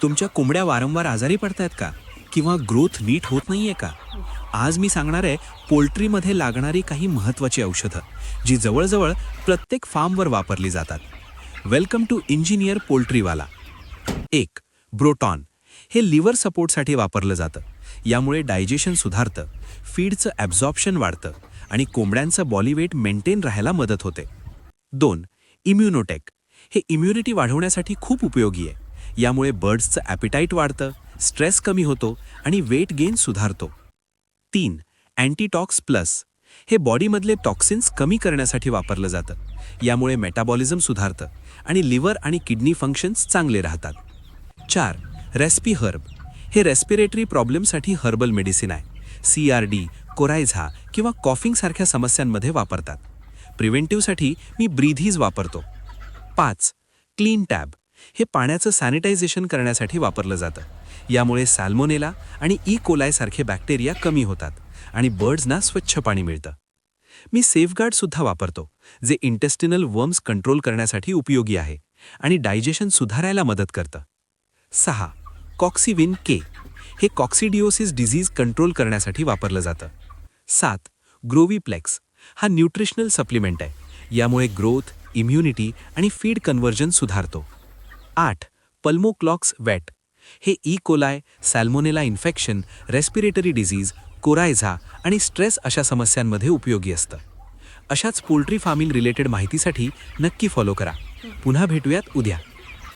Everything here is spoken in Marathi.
तुमच्या कोंबड्या वारंवार आजारी पडतायत का? किंवा ग्रोथ नीट होत नाहीये का? आज मी सांगणार आहे पोल्ट्रीमध्ये लागणारी काही महत्त्वाची औषधं, जी जवळजवळ प्रत्येक फार्मवर वापरली जातात. वेलकम टू इंजिनियर पोल्ट्रीवाला. 1. ब्रोटॉन. हे लिव्हर सपोर्टसाठी वापरलं जातं. यामुळे डायजेशन सुधारतं, फीडचं ॲब्झॉर्प्शन वाढतं आणि कोंबड्यांचं बॉडी वेट मेंटेन राहायला मदत होते. 2. इम्युनोटेक. हे इम्युनिटी वाढवण्यासाठी खूप उपयोगी आहे. यामुळे बर्ड्सचं ॲपिटाईट वाढतं, स्ट्रेस कमी होतो आणि वेट गेन सुधारतो. 3. अँटीटॉक्स प्लस. हे बॉडीमधले टॉक्सिन्स कमी करण्यासाठी वापरलं जातं. यामुळे मेटाबॉलिझम सुधारतं आणि लिव्हर आणि किडनी फंक्शन्स चांगले राहतात. 4. रेस्पी हर्ब. हे रेस्पिरेटरी प्रॉब्लेमसाठी हर्बल मेडिसिन आहे. CRD, कोरायझा किंवा कॉफिंगसारख्या समस्यांमध्ये वापरतात. प्रिव्हेंटिव्हसाठी मी ब्रीधीज वापरतो. 5. Clean tab. हे पाण्याचं सॅनिटायझेशन करण्यासाठी वापरलं जातं. यामुळे सॅल्मोनेला आणि कोलाई सारखे बॅक्टेरिया कमी होतात आणि बर्ड्सना स्वच्छ पाणी मिळतं. मी सेफगार्डसुद्धा वापरतो, जे इंटेस्टिनल वर्म्स कंट्रोल करण्यासाठी उपयोगी आहे आणि डायजेशन सुधारायला मदत करतं. 6. कॉक्सिविन के. हे कॉक्सिडिओसिस डिझीज कंट्रोल करण्यासाठी वापरलं जातं. 7. ग्रोविप्लेक्स. हा न्यूट्रिशनल सप्लिमेंट आहे. यामुळे ग्रोथ, इम्युनिटी आणि फीड कन्व्हर्जन सुधारतो. 8. पल्मोक्लॉक्स वेट. हे कोलाई, सॅल्मोनेला इन्फेक्शन, रेस्पिरेटरी डिझीज, कोरायझा आणि स्ट्रेस अशा समस्यांमध्ये उपयोगी असतं. अशाच पोल्ट्री फार्मिंग रिलेटेड माहितीसाठी नक्की फॉलो करा. पुन्हा भेटूयात उद्या.